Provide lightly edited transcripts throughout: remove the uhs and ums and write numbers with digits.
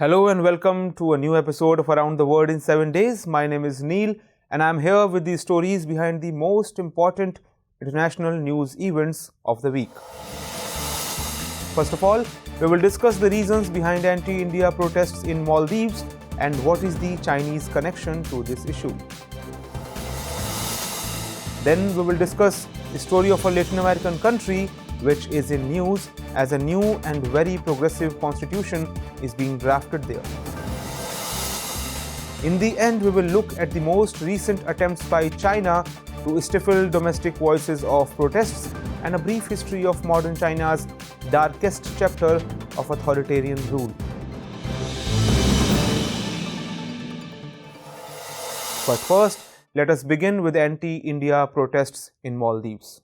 Hello and welcome to a new episode of Around the World in 7 Days. My name is Neel and I am here with the stories behind the most important international news events of the week. First of all, we will discuss the reasons behind anti-India protests in Maldives and what is the Chinese connection to this issue. Then we will discuss the story of a Latin American country which is in news as a new and very progressive constitution is being drafted there. In the end, we will look at the most recent attempts by China to stifle domestic voices of protests and a brief history of modern China's darkest chapter of authoritarian rule. But first, let us begin with anti-India protests in Maldives.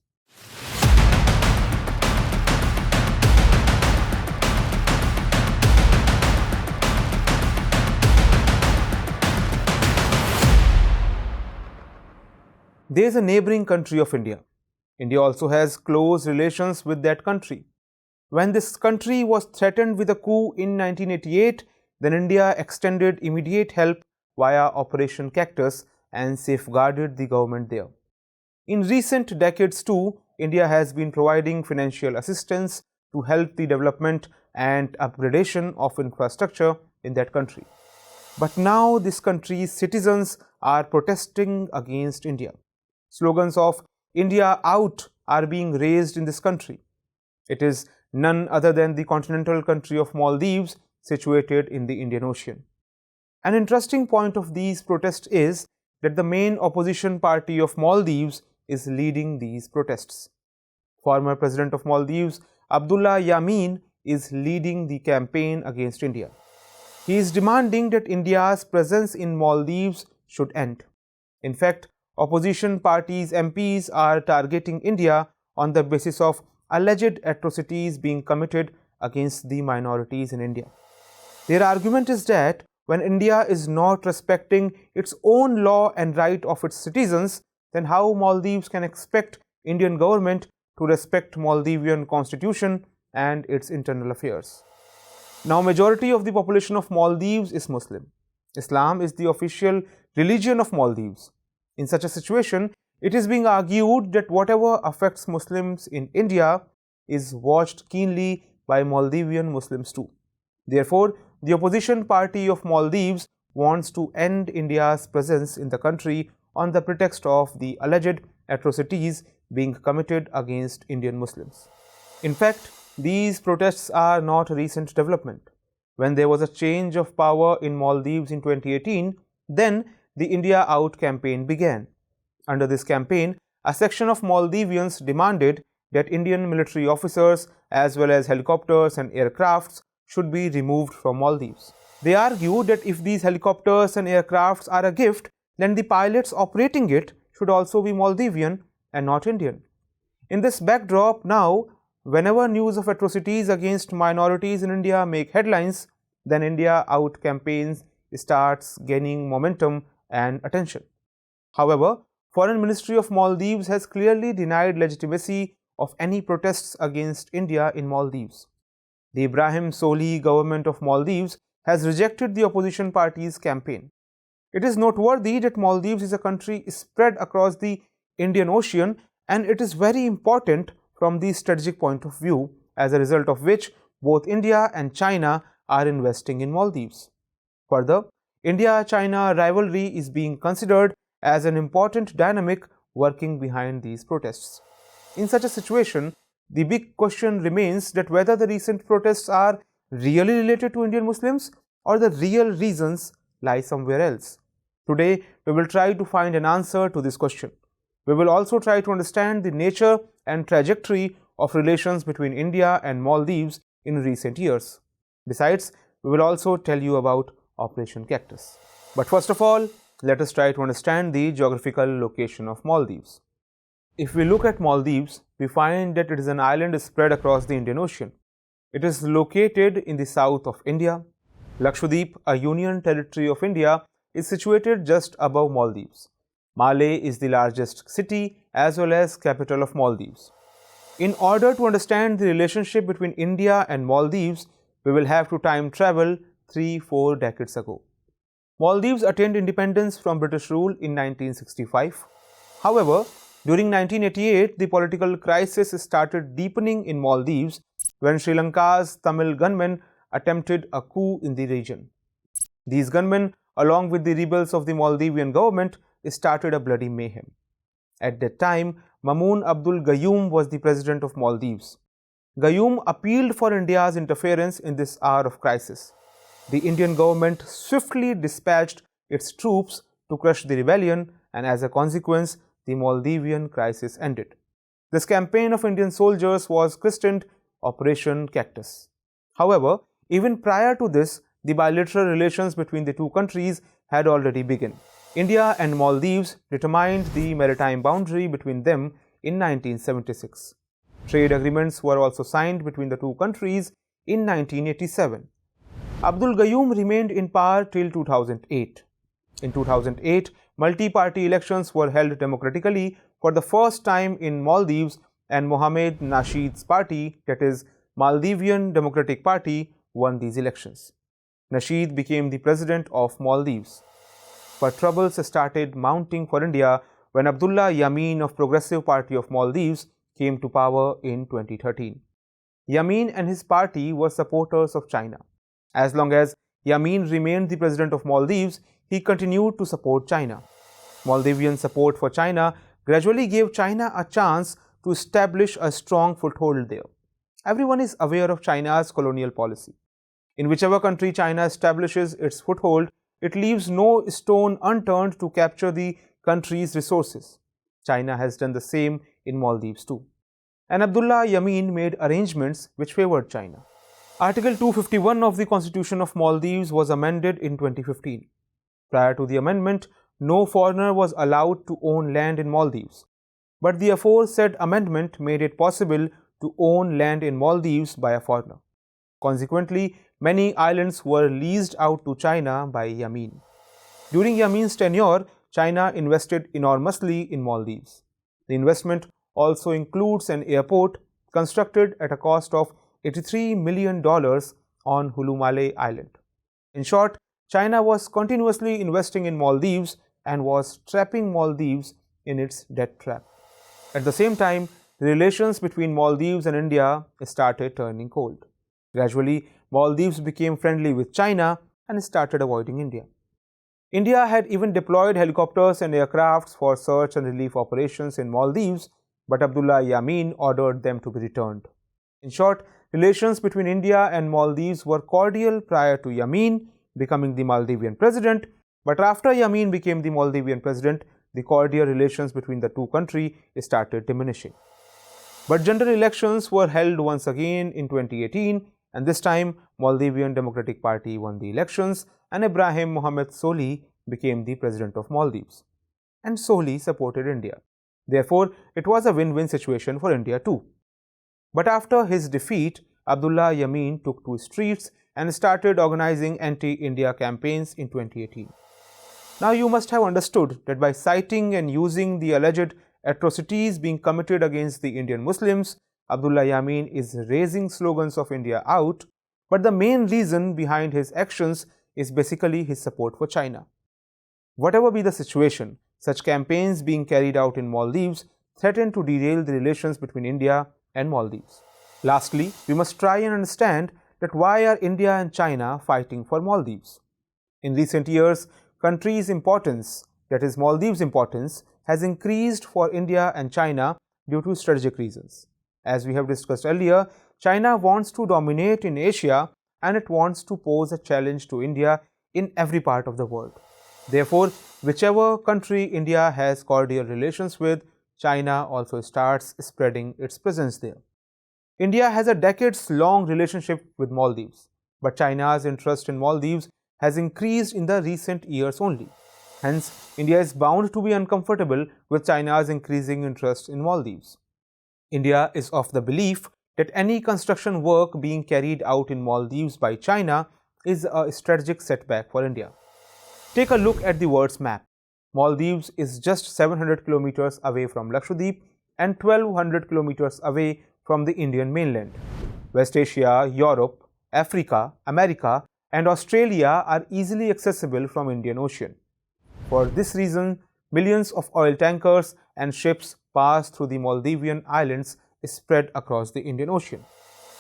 There is a neighboring country of India. India also has close relations with that country. When this country was threatened with a coup in 1988, then India extended immediate help via Operation Cactus and safeguarded the government there. In recent decades too, India has been providing financial assistance to help the development and upgradation of infrastructure in that country. But now this country's citizens are protesting against India. Slogans of India out are being raised in this country. It is none other than the continental country of Maldives, situated in the Indian Ocean. An interesting point of these protests is that the main opposition party of Maldives is leading these protests. Former President of Maldives, Abdullah Yameen, is leading the campaign against India. He is demanding that India's presence in Maldives should end. In fact, opposition parties' MPs are targeting India on the basis of alleged atrocities being committed against the minorities in India. Their argument is that when India is not respecting its own law and right of its citizens, then how Maldives can expect Indian government to respect Maldivian constitution and its internal affairs. Now, majority of the population of Maldives is Muslim. Islam is the official religion of Maldives. In such a situation, it is being argued that whatever affects Muslims in India is watched keenly by Maldivian Muslims too. Therefore, the opposition party of Maldives wants to end India's presence in the country on the pretext of the alleged atrocities being committed against Indian Muslims. In fact, these protests are not a recent development. When there was a change of power in Maldives in 2018, then the India Out campaign began. Under this campaign, a section of Maldivians demanded that Indian military officers as well as helicopters and aircrafts should be removed from Maldives. They argued that if these helicopters and aircrafts are a gift, then the pilots operating it should also be Maldivian and not Indian. In this backdrop now, whenever news of atrocities against minorities in India make headlines, then India Out campaigns starts gaining momentum and attention. However, Foreign Ministry of Maldives has clearly denied legitimacy of any protests against India in Maldives. The Ibrahim Solih government of Maldives has rejected the opposition party's campaign. It is noteworthy that Maldives is a country spread across the Indian Ocean and it is very important from the strategic point of view, as a result of which both India and China are investing in Maldives. Further, India-China rivalry is being considered as an important dynamic working behind these protests. In such a situation, the big question remains that whether the recent protests are really related to Indian Muslims or the real reasons lie somewhere else. Today, we will try to find an answer to this question. We will also try to understand the nature and trajectory of relations between India and Maldives in recent years. Besides, we will also tell you about Operation Cactus. But first of all, let us try to understand the geographical location of Maldives. If we look at Maldives, we find that it is an island spread across the Indian Ocean. It is located in the south of India. Lakshadweep, a union territory of India, is situated just above Maldives. Malé is the largest city as well as capital of Maldives. In order to understand the relationship between India and Maldives, we will have to time travel 3-4 decades ago. Maldives attained independence from British rule in 1965. However, during 1988, the political crisis started deepening in Maldives when Sri Lanka's Tamil gunmen attempted a coup in the region. These gunmen, along with the rebels of the Maldivian government, started a bloody mayhem. At that time, Maumoon Abdul Gayoom was the president of Maldives. Gayoom appealed for India's interference in this hour of crisis. The Indian government swiftly dispatched its troops to crush the rebellion, and as a consequence, the Maldivian crisis ended. This campaign of Indian soldiers was christened Operation Cactus. However, even prior to this, the bilateral relations between the two countries had already begun. India and Maldives determined the maritime boundary between them in 1976. Trade agreements were also signed between the two countries in 1987. Abdul Gayoom remained in power till 2008. In 2008, multi-party elections were held democratically for the first time in Maldives, and Mohamed Nasheed's party, that is, Maldivian Democratic Party, won these elections. Nasheed became the president of Maldives. But troubles started mounting for India when Abdullah Yameen of Progressive Party of Maldives came to power in 2013. Yameen and his party were supporters of China. As long as Yameen remained the president of Maldives, he continued to support China. Maldivian support for China gradually gave China a chance to establish a strong foothold there. Everyone is aware of China's colonial policy. In whichever country China establishes its foothold, it leaves no stone unturned to capture the country's resources. China has done the same in Maldives too. And Abdullah Yameen made arrangements which favored China. Article 251 of the Constitution of Maldives was amended in 2015. Prior to the amendment, no foreigner was allowed to own land in Maldives. But the aforesaid amendment made it possible to own land in Maldives by a foreigner. Consequently, many islands were leased out to China by Yameen. During Yameen's tenure, China invested enormously in Maldives. The investment also includes an airport constructed at a cost of $83 million on Hulumale Island. In short, China was continuously investing in Maldives and was trapping Maldives in its debt trap. At the same time, the relations between Maldives and India started turning cold. Gradually, Maldives became friendly with China and started avoiding India. India had even deployed helicopters and aircrafts for search and relief operations in Maldives, but Abdullah Yameen ordered them to be returned. In short, relations between India and Maldives were cordial prior to Yameen becoming the Maldivian president, but after Yameen became the Maldivian president, the cordial relations between the two countries started diminishing. But general elections were held once again in 2018, and this time Maldivian Democratic Party won the elections and Ibrahim Mohamed Solih became the president of Maldives. And Solih supported India. Therefore, it was a win-win situation for India too. But after his defeat, Abdullah Yameen took to streets and started organizing anti-India campaigns in 2018. Now you must have understood that by citing and using the alleged atrocities being committed against the Indian Muslims, Abdullah Yameen is raising slogans of India out, but the main reason behind his actions is basically his support for China. Whatever be the situation, such campaigns being carried out in Maldives threaten to derail the relations between India and Maldives. Lastly, we must try and understand that why are India and China fighting for Maldives? In recent years, countries' importance, that is Maldives' importance, has increased for India and China due to strategic reasons. As we have discussed earlier, China wants to dominate in Asia and it wants to pose a challenge to India in every part of the world. Therefore, whichever country India has cordial relations with, China also starts spreading its presence there. India has a decades-long relationship with Maldives, but China's interest in Maldives has increased in the recent years only. Hence, India is bound to be uncomfortable with China's increasing interest in Maldives. India is of the belief that any construction work being carried out in Maldives by China is a strategic setback for India. Take a look at the world's map. Maldives is just 700 kilometers away from Lakshadweep and 1200 kilometers away from the Indian mainland. West Asia, Europe, Africa, America and Australia are easily accessible from Indian Ocean. For this reason, millions of oil tankers and ships pass through the Maldivian islands spread across the Indian Ocean.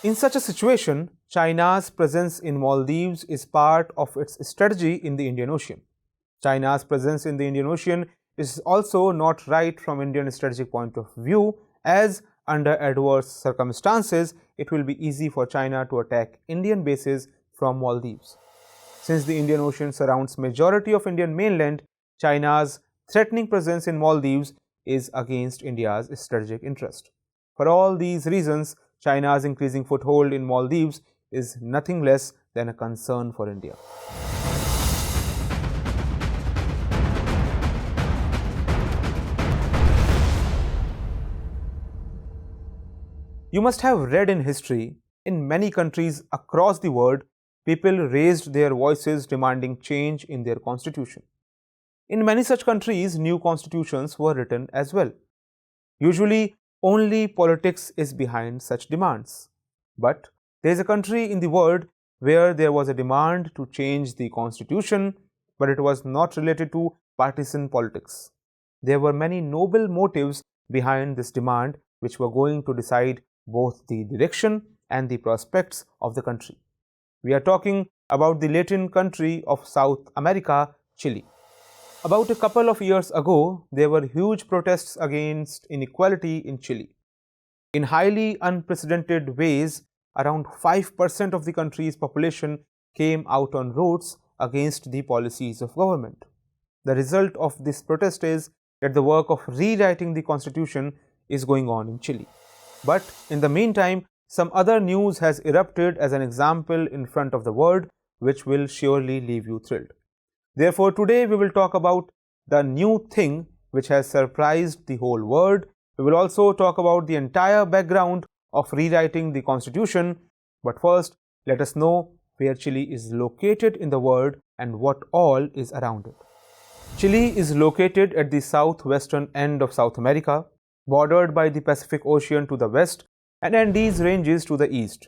In such a situation, China's presence in Maldives is part of its strategy in the Indian Ocean. China's presence in the Indian Ocean is also not right from Indian strategic point of view, as under adverse circumstances, it will be easy for China to attack Indian bases from Maldives. Since the Indian Ocean surrounds majority of Indian mainland, China's threatening presence in Maldives is against India's strategic interest. For all these reasons, China's increasing foothold in Maldives is nothing less than a concern for India. You must have read in history, in many countries across the world, people raised their voices demanding change in their constitution. In many such countries, new constitutions were written as well. Usually, only politics is behind such demands. But there is a country in the world where there was a demand to change the constitution, but it was not related to partisan politics. There were many noble motives behind this demand which were going to decide both the direction and the prospects of the country. We are talking about the Latin country of South America, Chile. About a couple of years ago, there were huge protests against inequality in Chile. In highly unprecedented ways, around 5% of the country's population came out on roads against the policies of government. The result of this protest is that the work of rewriting the constitution is going on in Chile. But in the meantime, some other news has erupted as an example in front of the world, which will surely leave you thrilled. Therefore, today we will talk about the new thing which has surprised the whole world. We will also talk about the entire background of rewriting the constitution. But first, let us know where Chile is located in the world and what all is around it. Chile is located at the southwestern end of South America, bordered by the Pacific Ocean to the west and Andes ranges to the east.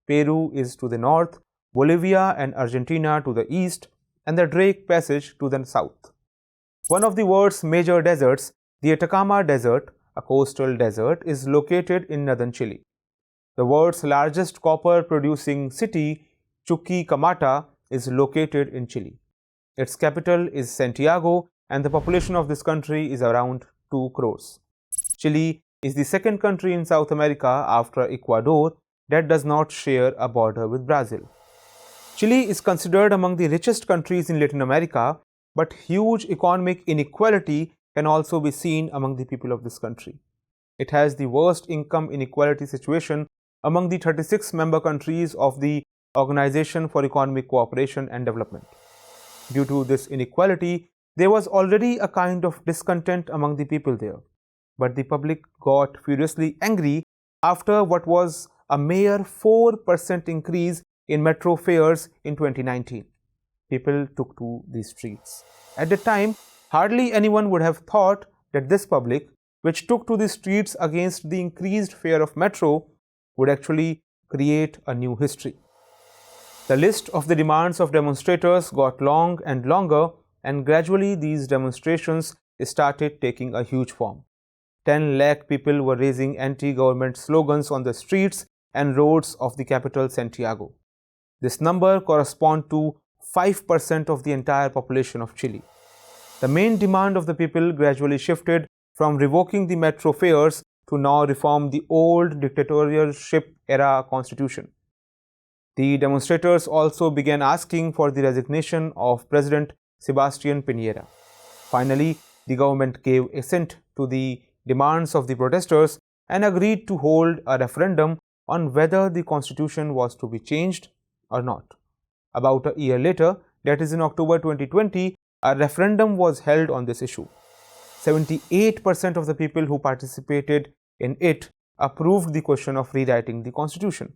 Peru is to the north, Bolivia and Argentina to the east, and the Drake Passage to the south. One of the world's major deserts, the Atacama Desert, a coastal desert, is located in northern Chile. The world's largest copper-producing city, Chuquicamata, is located in Chile. Its capital is Santiago, and the population of this country is around 2 crores. Chile is the second country in South America after Ecuador that does not share a border with Brazil. Chile is considered among the richest countries in Latin America, but huge economic inequality can also be seen among the people of this country. It has the worst income inequality situation among the 36 member countries of the Organization for Economic Cooperation and Development. Due to this inequality, there was already a kind of discontent among the people there. But the public got furiously angry after what was a mere 4% increase in metro fares in 2019. People took to the streets. At the time, hardly anyone would have thought that this public, which took to the streets against the increased fare of metro, would actually create a new history. The list of the demands of demonstrators got long and longer, and gradually these demonstrations started taking a huge form. 10 lakh people were raising anti-government slogans on the streets and roads of the capital Santiago. This number corresponds to 5% of the entire population of Chile. The main demand of the people gradually shifted from revoking the metro fares to now reform the old dictatorship era constitution. The demonstrators also began asking for the resignation of President Sebastián Piñera. Finally, the government gave assent to the demands of the protesters and agreed to hold a referendum on whether the constitution was to be changed or not. About a year later, that is in October 2020, a referendum was held on this issue. 78% of the people who participated in it approved the question of rewriting the constitution.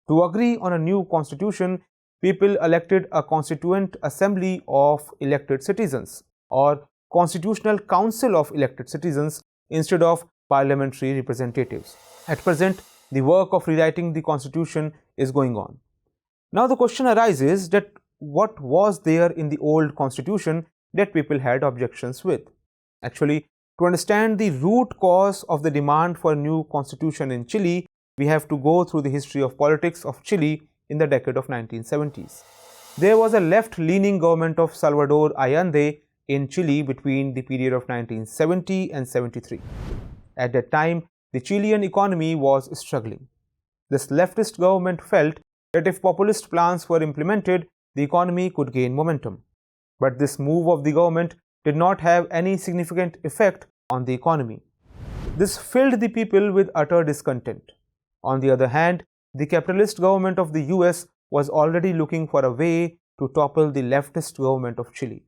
To agree on a new constitution, people elected a constituent assembly of elected citizens, or Constitutional Council of Elected Citizens, instead of parliamentary representatives. At present, the work of rewriting the constitution is going on. Now the question arises that what was there in the old constitution that people had objections with? Actually, to understand the root cause of the demand for a new constitution in Chile, we have to go through the history of politics of Chile in the decade of 1970s. There was a left-leaning government of Salvador Allende in Chile between the period of 1970 and 73. At that time, the Chilean economy was struggling. This leftist government felt that if populist plans were implemented, the economy could gain momentum. But this move of the government did not have any significant effect on the economy. This filled the people with utter discontent. On the other hand, the capitalist government of the US was already looking for a way to topple the leftist government of Chile.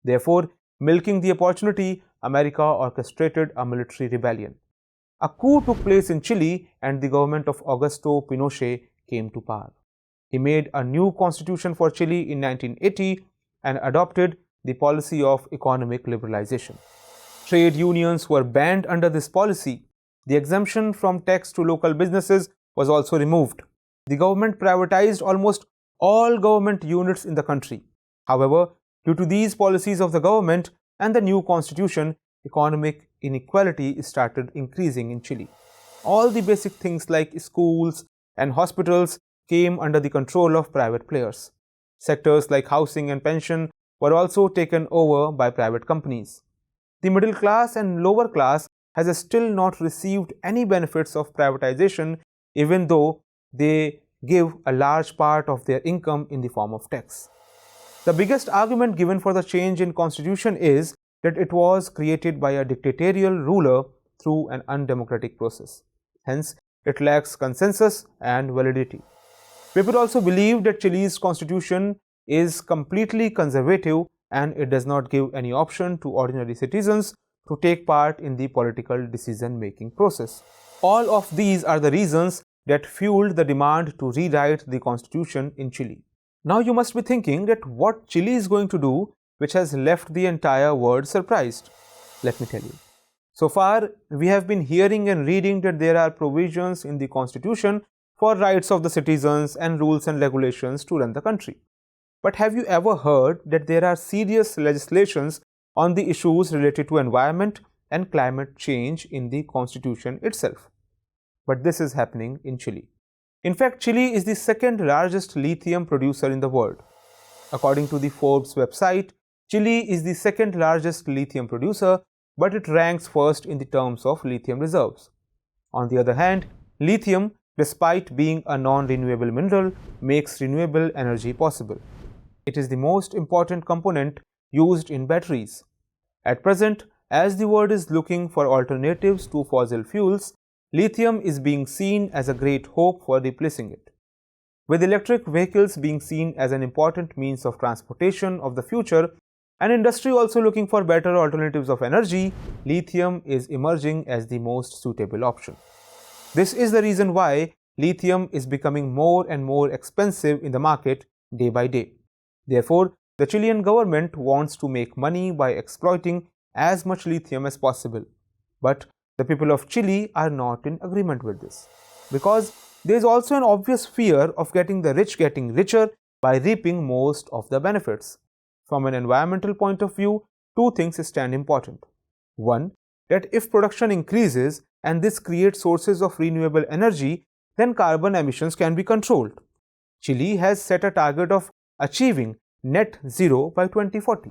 Therefore, milking the opportunity, America orchestrated a military rebellion. A coup took place in Chile and the government of Augusto Pinochet came to power. He made a new constitution for Chile in 1980 and adopted the policy of economic liberalization. Trade unions were banned under this policy. The exemption from tax to local businesses was also removed. The government privatized almost all government units in the country. However, due to these policies of the government and the new constitution, economic inequality started increasing in Chile. All the basic things like schools and hospitals came under the control of private players. Sectors like housing and pension were also taken over by private companies. The middle class and lower class has still not received any benefits of privatization, even though they give a large part of their income in the form of tax. The biggest argument given for the change in constitution is that it was created by a dictatorial ruler through an undemocratic process. Hence, it lacks consensus and validity. People also believe that Chile's constitution is completely conservative and it does not give any option to ordinary citizens to take part in the political decision-making process. All of these are the reasons that fueled the demand to rewrite the constitution in Chile. Now you must be thinking that what Chile is going to do which has left the entire world surprised. Let me tell you. So far, we have been hearing and reading that there are provisions in the constitution for rights of the citizens and rules and regulations to run the country. But have you ever heard that there are serious legislations on the issues related to environment and climate change in the constitution itself? But this is happening in Chile. In fact, Chile is the second largest lithium producer in the world. According to the Forbes website, Chile is the second largest lithium producer, but it ranks first in the terms of lithium reserves. On the other hand, lithium, despite being a non-renewable mineral, makes renewable energy possible. It is the most important component used in batteries. At present, as the world is looking for alternatives to fossil fuels, lithium is being seen as a great hope for replacing it. With electric vehicles being seen as an important means of transportation of the future, and industry also looking for better alternatives of energy, lithium is emerging as the most suitable option. This is the reason why lithium is becoming more and more expensive in the market day by day. Therefore, the Chilean government wants to make money by exploiting as much lithium as possible. But the people of Chile are not in agreement with this, because there is also an obvious fear of getting the rich getting richer by reaping most of the benefits. From an environmental point of view, two things stand important. One, that if production increases and this creates sources of renewable energy, then carbon emissions can be controlled. Chile has set a target of achieving net zero by 2040.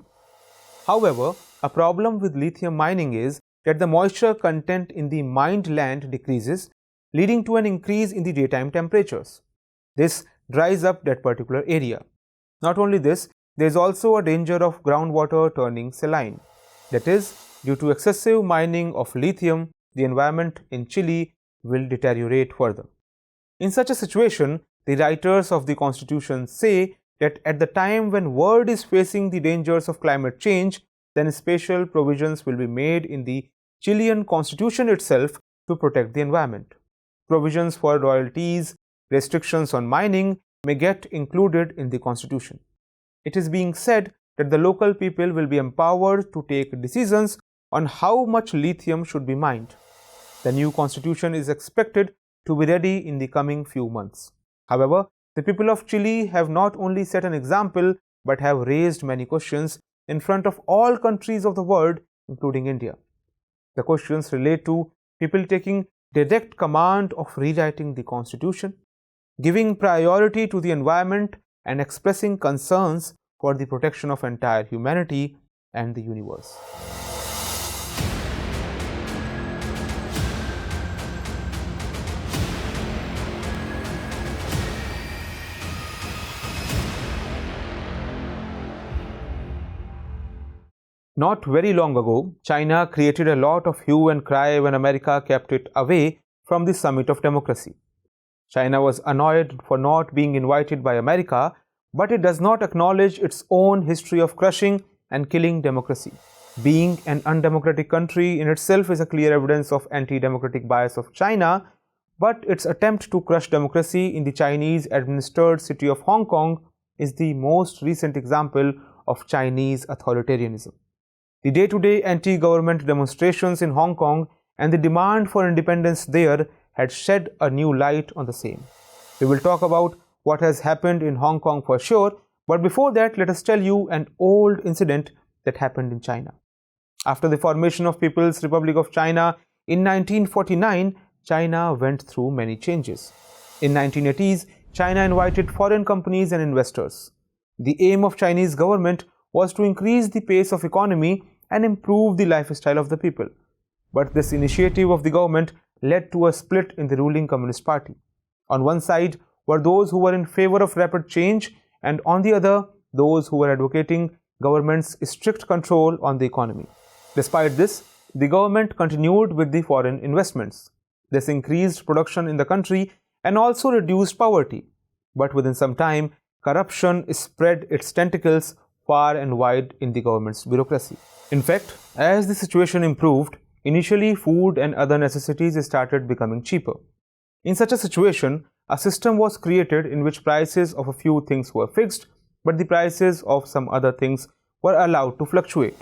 However, a problem with lithium mining is that the moisture content in the mined land decreases, leading to an increase in the daytime temperatures. This dries up that particular area. Not only this, there is also a danger of groundwater turning saline. That is, due to excessive mining of lithium, the environment in Chile will deteriorate further. In such a situation, the writers of the constitution say that at the time when world is facing the dangers of climate change, then special provisions will be made in the Chilean constitution itself to protect the environment. Provisions for royalties, restrictions on mining may get included in the constitution. It is being said that the local people will be empowered to take decisions on how much lithium should be mined. The new constitution is expected to be ready in the coming few months. However, The people of Chile have not only set an example but have raised many questions in front of all countries of the world, including India. The questions relate to people taking direct command of rewriting the constitution, giving priority to the environment, and expressing concerns for the protection of entire humanity and the universe. Not very long ago, China created a lot of hue and cry when America kept it away from the summit of democracy. China was annoyed for not being invited by America, but it does not acknowledge its own history of crushing and killing democracy. Being an undemocratic country in itself is a clear evidence of anti-democratic bias of China, but its attempt to crush democracy in the Chinese-administered city of Hong Kong is the most recent example of Chinese authoritarianism. The day-to-day anti-government demonstrations in Hong Kong and the demand for independence there had shed a new light on the same. We will talk about what has happened in Hong Kong for sure, but before that, let us tell you an old incident that happened in China. After the formation of People's Republic of China in 1949, China went through many changes. In 1980s, China invited foreign companies and investors. The aim of Chinese government was to increase the pace of economy and improve the lifestyle of the people. But this initiative of the government led to a split in the ruling Communist Party. On one side were those who were in favor of rapid change, and on the other, those who were advocating government's strict control on the economy. Despite this, the government continued with the foreign investments. This increased production in the country and also reduced poverty. But within some time, corruption spread its tentacles far and wide in the government's bureaucracy. In fact, as the situation improved, initially food and other necessities started becoming cheaper. In such a situation, a system was created in which prices of a few things were fixed, but the prices of some other things were allowed to fluctuate.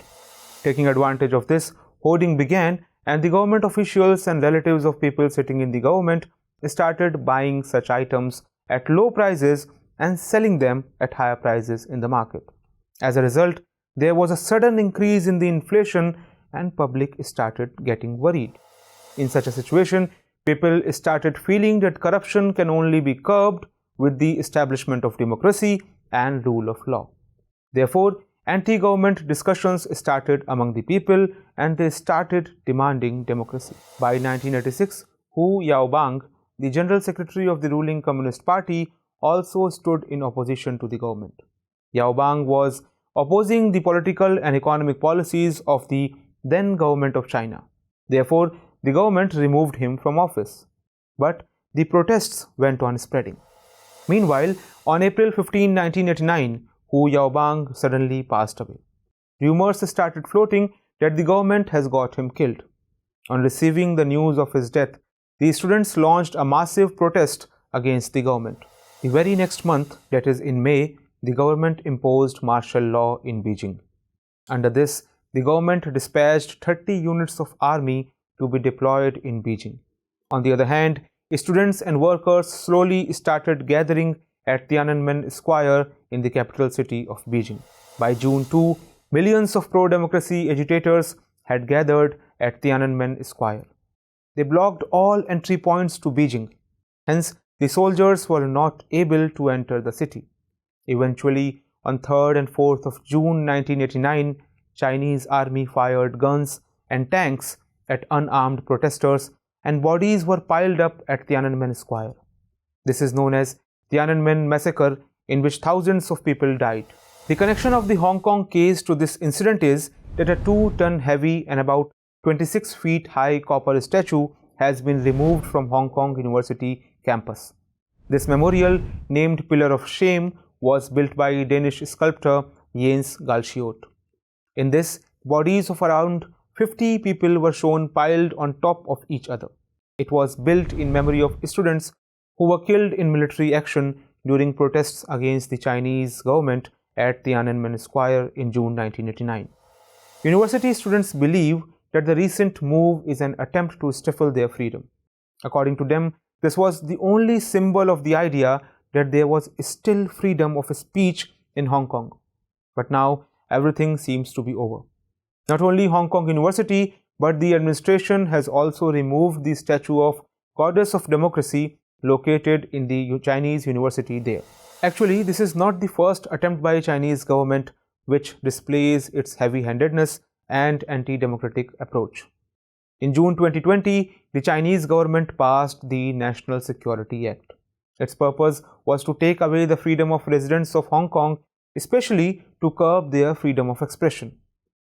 Taking advantage of this, hoarding began, and the government officials and relatives of people sitting in the government started buying such items at low prices and selling them at higher prices in the market. As a result, there was a sudden increase in the inflation and public started getting worried. In such a situation, people started feeling that corruption can only be curbed with the establishment of democracy and rule of law. Therefore, anti-government discussions started among the people and they started demanding democracy. By 1986, Hu Yaobang, the General Secretary of the ruling Communist Party, also stood in opposition to the government. Yaobang was opposing the political and economic policies of the then government of China. Therefore, the government removed him from office. But the protests went on spreading. Meanwhile, on April 15, 1989, Hu Yaobang suddenly passed away. Rumors started floating that the government has got him killed. On receiving the news of his death, the students launched a massive protest against the government. The very next month, that is in May, the government imposed martial law in Beijing. Under this, the government dispatched 30 units of army to be deployed in Beijing. On the other hand, students and workers slowly started gathering at Tiananmen Square in the capital city of Beijing. By June 2, millions of pro-democracy agitators had gathered at Tiananmen Square. They blocked all entry points to Beijing. Hence, the soldiers were not able to enter the city. Eventually, on 3rd and 4th of June 1989, Chinese army fired guns and tanks at unarmed protesters and bodies were piled up at Tiananmen Square. This is known as Tiananmen Massacre, in which thousands of people died. The connection of the Hong Kong case to this incident is that a 2-ton heavy and about 26 feet high copper statue has been removed from Hong Kong University campus. This memorial, named Pillar of Shame, was built by Danish sculptor Jens Galschiot. In this, bodies of around 50 people were shown piled on top of each other. It was built in memory of students who were killed in military action during protests against the Chinese government at Tiananmen Square in June 1989. University students believe that the recent move is an attempt to stifle their freedom. According to them, this was the only symbol of the idea that there was still freedom of speech in Hong Kong. But now everything seems to be over. Not only Hong Kong University, but the administration has also removed the statue of Goddess of Democracy located in the Chinese university there. Actually, this is not the first attempt by Chinese government which displays its heavy-handedness and anti-democratic approach. In June 2020, the Chinese government passed the National Security Act. Its purpose was to take away the freedom of residents of Hong Kong, especially to curb their freedom of expression.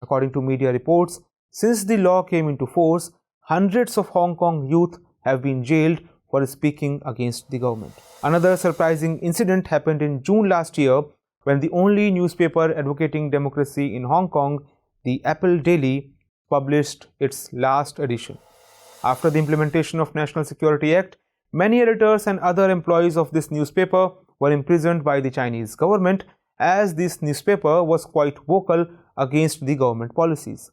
According to media reports, since the law came into force, hundreds of Hong Kong youth have been jailed for speaking against the government. Another surprising incident happened in June last year when the only newspaper advocating democracy in Hong Kong, the Apple Daily, published its last edition. After the implementation of National Security Act, many editors and other employees of this newspaper were imprisoned by the Chinese government, as this newspaper was quite vocal against the government policies.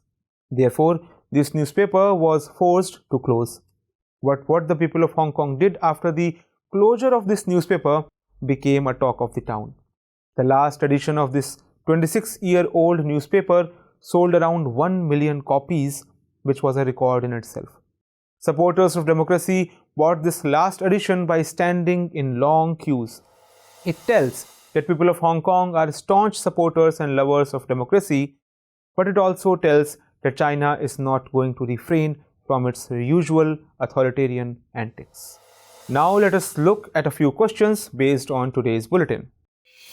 Therefore, this newspaper was forced to close. But what the people of Hong Kong did after the closure of this newspaper became a talk of the town. The last edition of this 26-year-old newspaper sold around 1 million copies, which was a record in itself. Supporters of democracy bought this last edition by standing in long queues. It tells that people of Hong Kong are staunch supporters and lovers of democracy, but it also tells that China is not going to refrain from its usual authoritarian antics. Now let us look at a few questions based on today's bulletin.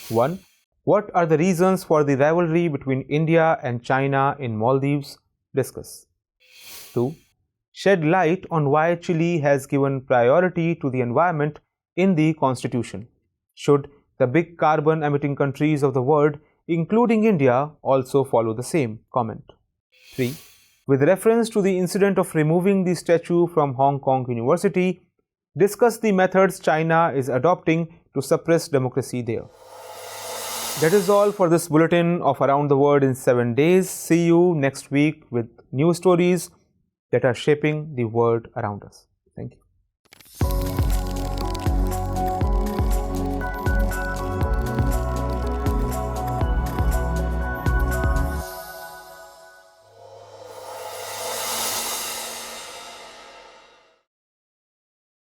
1. What are the reasons for the rivalry between India and China in Maldives? Discuss. 2. Shed light on why Chile has given priority to the environment in the constitution. Should the big carbon-emitting countries of the world, including India, also follow the same? Comment. 3. With reference to the incident of removing the statue from Hong Kong University, discuss the methods China is adopting to suppress democracy there. That is all for this bulletin of Around the World in 7 days. See you next week with new stories that are shaping the world around us.